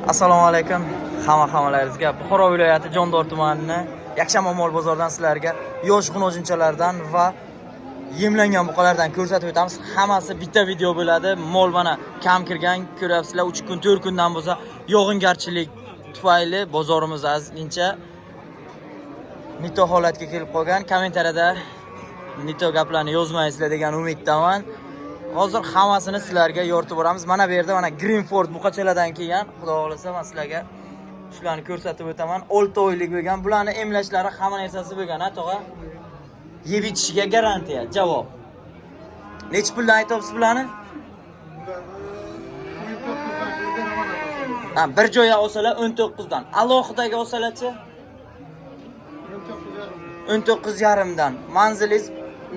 Assalomu alaykum. Hammalaringizga Buxoro viloyati Jondor tumanining Yakshanba mol bozoridan sizlarga yosh xunojinchalardan va yemlangan buqalardan ko'rsatib o'tamiz. Hammasi bitta video bo'ladi. Mol mana kam kirgan, ko'ryapsizlar. 3 kun, 4 kundan bo'lsa yog'ingarchilik tufayli bozorimiz azgincha nito holatga kelib qolgan. Kommentariyada nito gaplarni yozmaysizlar degan umiddaman. Hozir hammasini sizlarga yoritib boramiz. Mana bu yerda mana Greenford buqachalardan kelgan. Xudo xolasa men sizlarga shularni ko'rsatib o'taman. 6 oylik bo'lgan. Bularni emlashlari hamma narsasi bo'lgan, ha, tog'a. Yeb itishiga garantiya. Javob. Nech puldan aytibsiz bularni? Ha, bir joyga olsalar 19 dan. Alohidaga olsalarchi 19,5 dan. Manzilingiz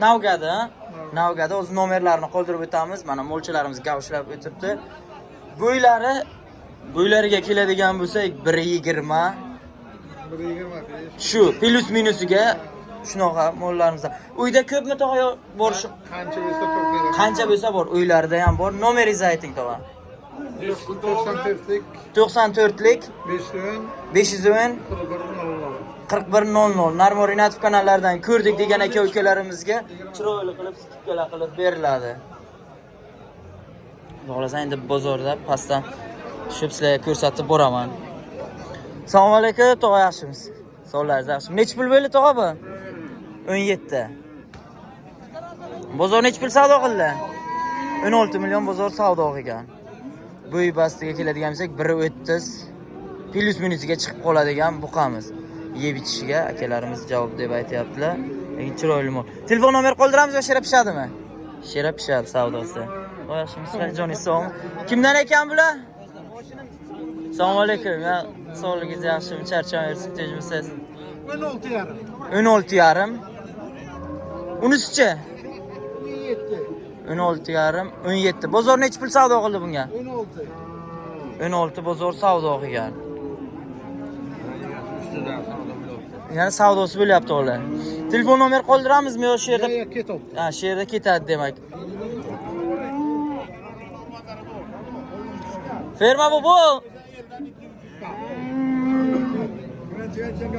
Navgada, Navgada o'z nomerlarini qoldirib o'tamiz. Mana molchilarimiz gavshlab o'tibdi. Bo'ylariga keladigan bo'lsak 1,20. Shu plus minusiga shunaqa mollarimiz. Uyda ko'pmi tog'a bor shu? Qancha bo'lsa ko'p beradi. Qancha bo'lsa bor, uylarda ham bor. Nomeringizni ayting tog'a. 94lik 94lik 510 4100 Narmor Rinatov kanallaridan ko'rdik degan aka-ukalarimizga chiroyli qilib skidkalar qilib beriladi. Xo'las, endi bozorda pastdan tushib sizlarga ko'rsatib boraman. Assalomu alaykum, tog'a, yaxshimisiz? Sog'laringiz yaxshimi? Nech pul bo'ldi tog'a bu? 17. Bozor nech pul savdo qildi? 16 million bozor savdo qilgan. Bo'y bastiga keladigan bo'lsak 1.30 plus minusiga chiqib qoladigan buqamiz. Yeb itishiga akalarimiz javob deb aytayaptilar. Lekin chiroyli mol. Telefon nomer qoldiramiz va shera pishadimi? Shera pishadi savdosi. Yaxshimisiz, joningiz sog'mi? Kimdan ekan bular? Assalomu alaykum. Sog'ligingiz yaxshimi? Charchamaysiz, tejmisiz? 16,5. 16,5. Unisichi? 16,5, 17. Bozor nech pul savdo qildi bunga? 16 bozor savdo qilgan. Yana savdosi bo'lyapti ular. Telefon nomer qoldiramizmi yo shu yerda? Ketadi. Ha, shu yerda ketadi demak. Ferma bu.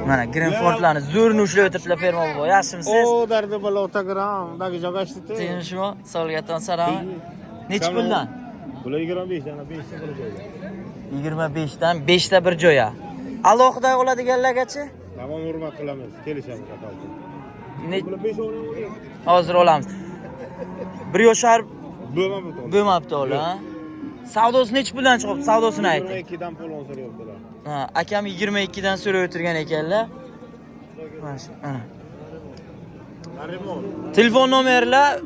Mana Greenfordlarni zo'rni ushlab o'tiribdilar ferma bu. Yaxshimisiz? O dardi bola otagram, dagi jo'gashdi. Tinchmi? Solgaton salom. Nech puldan? Bular 25 dan 5 ta bir joyga. 25 dan 5 ta bir joyga. Alohida oladiganlargachi? Tamam, hurmat qilamiz. Kelishamiz ataldi. Bular 5 o'g'il. Hozir olamiz. Bir yoshar bo'lmabdi ular. Savdosi nech puldan chiqibdi? Savdosini ayting. 22 dan pul so'rayaptilar. Ha, akam 22 dan so'rab o'tirgan ekanlar. Mana shu. Telefon nomerlar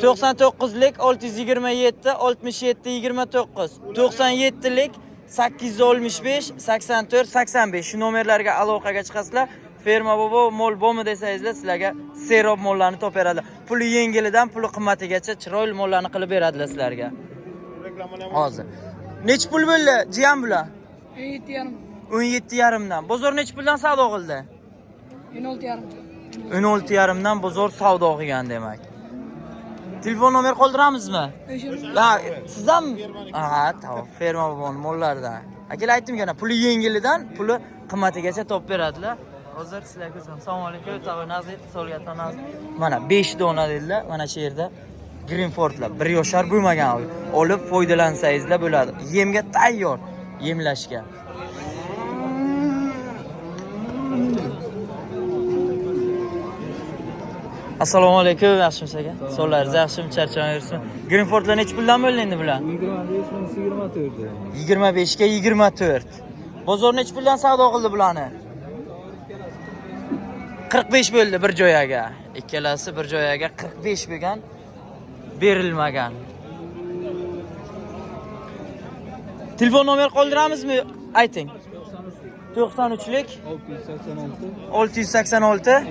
99lik 627 67 29, 97lik 865 84 85. Shu nomerlarga aloqaga chiqasizlar. Ferma bobo mol bormi desangizlar, sizlarga serob mollarni topib beradilar. Puli yengilidan puli qimmatigacha chiroyli mollarni qilib beradilar sizlarga. Hozir. Nech pul bo'ldi? Jiyan bular? 17,5. 17,5 dan. Bozor nech puldan savdo qildi? 16,5. 16,5 dan bozor savdo qilgan demak. Telefon nomer qoldiramizmi? Ha, sizdan? Ha, tamam. Ferma bobon mollardan. Akalar aytdim-gana, puli yengilidan puli qimmatigacha topib beradilar. Hozir sizlarga ko'rsataman. Assalomu alaykum. Tavanazi, Solgaton. Mana 5 dona dedilar. Mana shu yerda Greenfordlar 1 yoshar bo'lmagan olib foydalansangizlar bo'ladi. Yemga tayyor, yemlashga. Assalomu alaykum, yaxshimisiz aka? Sog'laringiz yaxshimi? Charchamaysiz? Greenfordlar nech puldan bo'ldi endi bular? 25 ga 24. Bozor nech puldan savdo qildi bularni? 45 bo'ldi bir joyaga. Ikkalasi bir joyaga 45 bo'lgan. Berilmagan. Telefon nomer qoldiramizmi? Ayting. 93lik 686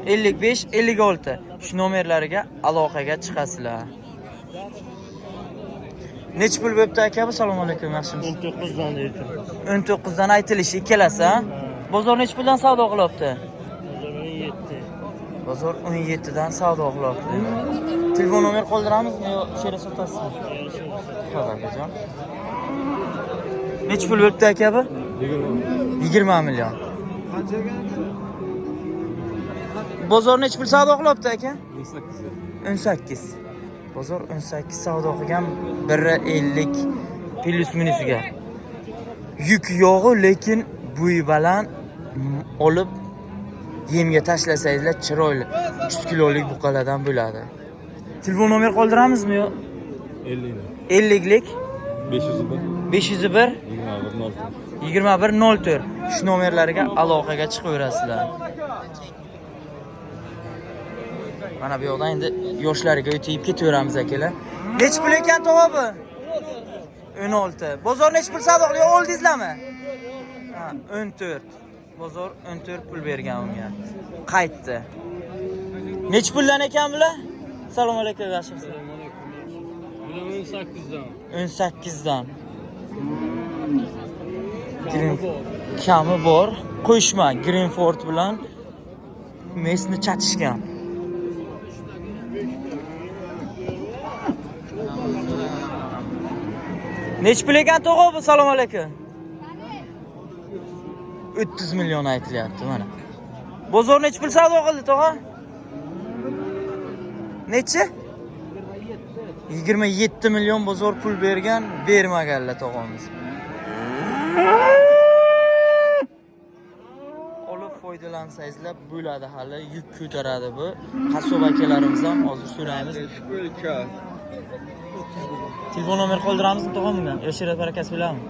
55 56. Shu nomerlariga aloqaga chiqasizlar. Nech pul bo'pti aka? Assalomu alaykum, yaxshimisiz? 19 dan aytdim. 19 dan aytilishi ikkalasi, ha? Bozor nech puldan savdo qilyapti? 17. Bozor 17 dan savdo qilyapti. Telefon nomer qoldiramizmi yo shu yerda sotasizmi? Xo'p akajon. Necha pul bo'libdi aka bu? 20 million. Bozor necha pul savdo qilyapti aka? 18. Bozor 18 savdo qilgan, 1.50 plus minusiga. Yuk yog'i, lekin bo'yi baland olib yemga tashlasangizlar chiroyli 300 kilolik buqalardan bo'ladi. Telefon nomer qoldiramizmi yo? 50lik 501 2104 shu nomerlarga aloqaga chiqaverasizlar. Mana bu yoqdan endi yoshlarga o'tib ketaveramiz akalar. Nech pul ekan tog'a bu? 16. Bozor nech pul savdo qilib oldingizlarmi? Ha, 14. Bozor 14 pul bergan unga. Qaytdi. Nech puldan ekan bular? Assalomu alaykum yaxshimisiz? Bular 18dan. 18dan. Kami bor. Qo'shma Greenford bilan mesni chatishgan. Nech pul ekan tog'a bu? Assalomu alaykum. 300 million aytilyapti mana. Bozor nech pul savdo qildi tog'a? Nechi? 27 million bozor pul bergan, bermaganlar tog'amiz. Olib foydalansangizlar bo'ladi, hali yuk ko'taradi bu. Qassob akalarimiz ham hozir so'raymiz. Telefon nomer qoldiramizmi tog'amga? Yo sherat barakasi bilanmi?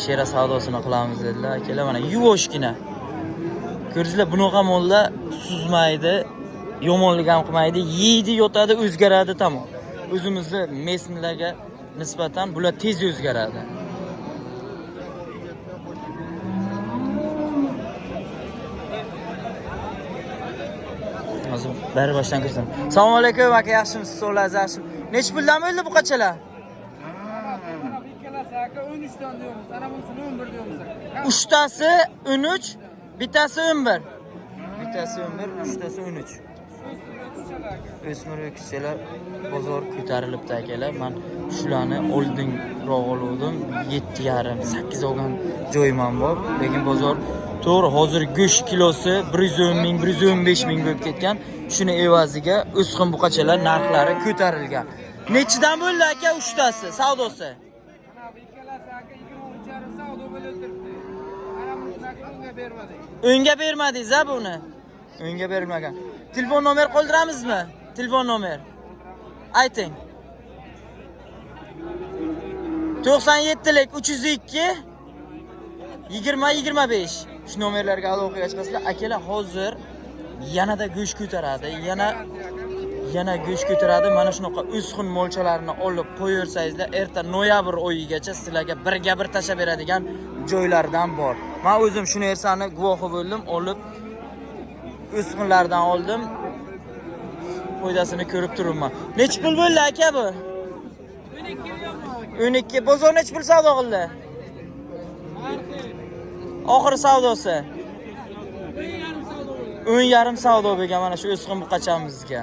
Shera savdosini qilamiz dedilar akalar. Mana yuvoshgina. Ko'rdingizlar, bunaqa mollar suzmaydi, yomonlik ham qilmaydi, yeydi, yotadi, o'zgaradi tamom. O'zimizni mesnilarga nisbatan bular tez o'zgaradi. Hozir bari boshdan kirsam. Assalomu alaykum aka, yaxshimisiz? So'zlaringiz yaxshi. Nech puldan bo'ldi bu qachalar? Ikkalasi aka 13 dan diyoruz. Ana bunisini 11 diyoruz. Uchtasi 13, bittasi 11. Bittasi 11, uchtasi 13. O'smir o'kischalar bozor ko'tarilibdi akalar. Men shularni oldinroq oldim. 7,5, 8 olgan joyim ham bor. Lekin bozor to'g'ri, hozir go'sht kilosi 110 ming, 115 ming bo'lib ketgan. Shuni evaziga o'sqin buqachalar narxlari ko'tarilgan. Nechidan bo'ldi aka uchtasi savdosi? Ana bu ikkalasi aka 23,5 savdo bo'lib o'tiribdi. Ana bunisini unga bermadik. Unga bermadingiz a buni? Unga berilmagan. Telefon nomer qoldiramizmi? Telefon nomer. Ayting. 97lik 302 2025. Shu nomerlarga aloqaga chiqasizlar. Akalar hozir yanada go'sht ko'taradi. Yana go'sht ko'taradi. Mana shunaqa o'sxin molchalarini olib qo'yaversangizlar, erta noyabr oyigacha sizlarga birga bir tashlab beradigan joylardan bor. Men o'zim shu narsani guvohi bo'ldim, olib o'sxinlardan oldim. Foydasini ko'rib turibman. Nech pul bo'ldi aka bu? 12. Bozor nech pul savdo qildi? Oxir savdosi 10,5 savdo bo'lgan mana shu o'sxin buqachamizga.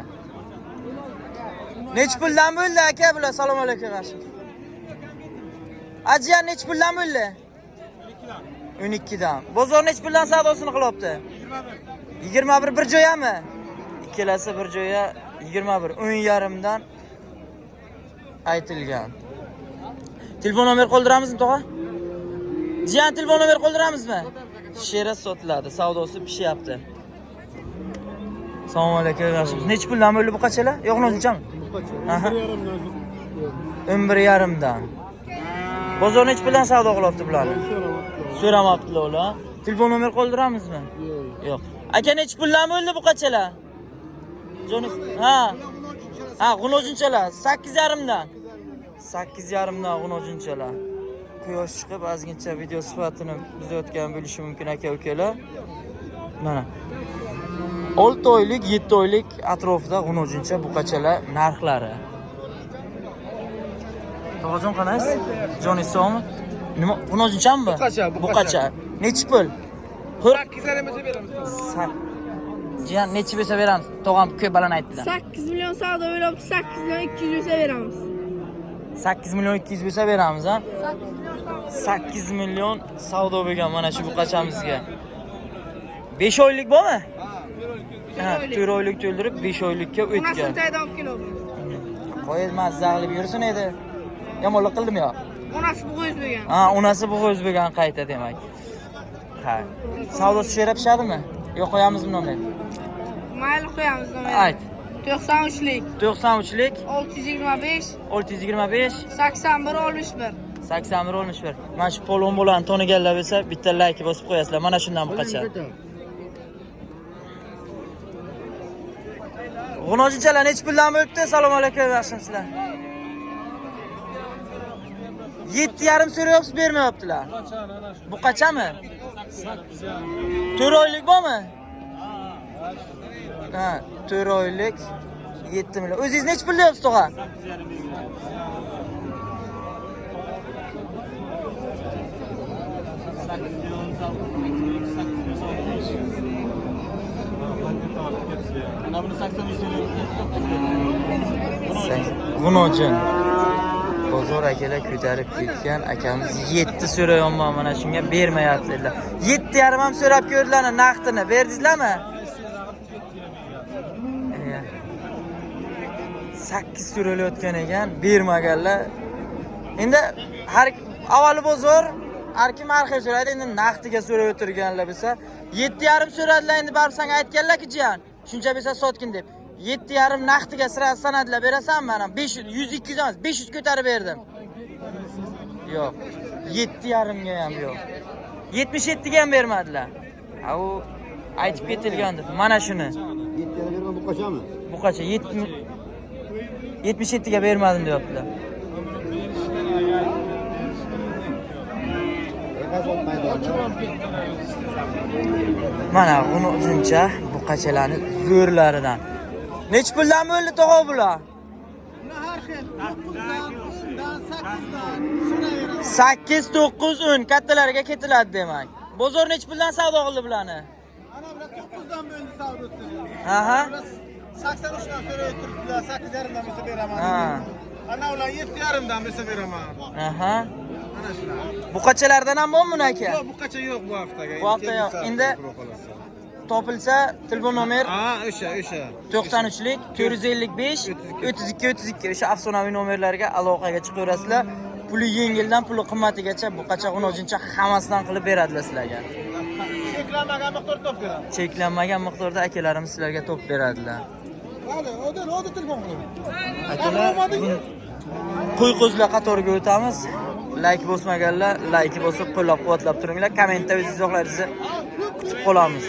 Nech puldan bo'ldi aka bular? Assalomu alaykum. Ajiyan nech puldan bo'ldi? 12dan. Bozor nech puldan savdosini qilyapti? 21 bir joyami? Ikkalasi bir joyga 21, 10,5dan aytilgan. Telefon nomer qoldiramizmi tog'a? Jiyan telefon nomer qoldiramizmi? Shera sotiladi, savdosi pishyapti. Assalomu alaykum, yaxshimisiz? Nech puldan bo'ldi bu qachalar? Yo'qmi? Aha. 11,5dan. Bozor nech puldan savdo qilyapti bularni? So'ramabdilar ular. Telefon nomer qoldiramizmi? Yo'q. Aka nech puldan bo'ldi bu qachalar? Jonis. Ha, g'unojinchalar 8,5dan. 8,5dan g'unojinchalar. Quyosh chiqib ozgincha video sifatini buzayotgan bo'lishi mumkin aka-ukalar. Mana 6 oylik, 7 oylik atrofida g'unojincha buqachalar narxlari. Tog'ajon qanaysiz? Jonisonmi? Nima g'unojinchami bu? Buqacha. Nechi pul? 8 beramiz beramiz. Jiyan nechi bo'lsa beramiz? Tog'am ko'p baland aytdilar. 8 million savdo bo'lib 8 million 200 bo'lsa beramiz. 8 milyon 200 bo'lsa beramiz ha. 8 milyon savdo bo'lgan mana shu buqachamizga. 5 oylik bormi? Ha, 4 oylik to'ldirib 5 oylikka o'tgan. Onasini taydan olib keldim. Qo'yib mazza qilib yursin edi. Yomonlik qildim yo. Onasi bu o'z bo'lgan. Ha, onasi bu o'z bo'lgan qayta demak. Ha. Savdosi shu yerda pishadimi? Yo'q, qo'yamizmi nomer? Mayli qo'yamiz nomer. Ayt. 93lik 93lik 625 625 81 61. 81 61. Mana shu polvon bo'lani toniganlar bo'lsa, bitta like bosib qo'yasizlar. Mana shundan buqacha. G'unojinchalar nech puldan bo'libdi? Assalomu alaykum, yaxshimisizlar? 7,5 so'rayapsiz, bermayaptilar. Buqachami? 4 oylik bormi? Ha, 4 oylik 7 million. O'zingiz nech pul deyapsiz, tog'a? G'unojin. Bozor akalar ko'tarib ketgan akamiz 7 so'rayapman, mana shunga bermayaptilar. 7,5 ham so'rab ko'rdilar, naqdini berdingizlarmi? 8 so'ralayotgan ekan, bermaganlar. Endi har avvali bozor, har kim har xil so'raydi, endi naqdiga so'rab o'tirganlar bo'lsa, 7,5 so'radilar, endi barib senga aytganlar-ki, jiyan, shuncha bo'lsa sotgin deb. 7,5 naqdiga sira sanadilar, berasanmi? Mana 500, 100, 200 emas, 500 ko'tarib berdim. Yo'q. 7,5 ga ham yo'q. 77 ga ham bermadilar. Ha, u aytib ketilgandi. Mana shuni. 7 ga bergan buqachami? Buqacha 77 ga bermadim deyaptilar. Mana g'unojincha buqachalarni zo'rlaridan. Nech puldan bo'ldi tog'a bular? Har xil 9dan, 10dan, 8dan. 8, 9, 10 kattalariga ketiladi demak. Bozor nech puldan savdo qildi bularni? Ana bular 9dan bo'ldi savdosi. Aha. 83 dan so'rayib turibdilar, 8,5 dan bo'lsa beraman. Ha. Ana ular 7,5 dan bo'lsa beraman. Aha. Mana shular. Buqachalardan ham bormi aka? Yo'q, buqacha yo'q bu haftaga. Bu hafta yo'q. Endi topilsa telefon nomer Ha, o'sha. 93lik 455 32 32 o'sha afsonaviy nomerlarga aloqaga chiqaverasizlar. Puli yengildan puli qimmatigacha buqacha g'unojincha hammasidan qilib beradilar sizlarga. Cheklanmagan miqdorda top beradi. Cheklanmagan miqdorda akalarimiz sizlarga top beradilar. Hali, o'da telefon qiling. Akalar, qo'y qo'zlar qatoriga o'tamiz. Like bosmaganlar, like bosib qo'llab-quvvatlab turinglar. Kommentda o'zingiz izohlaringizni kutib qolamiz.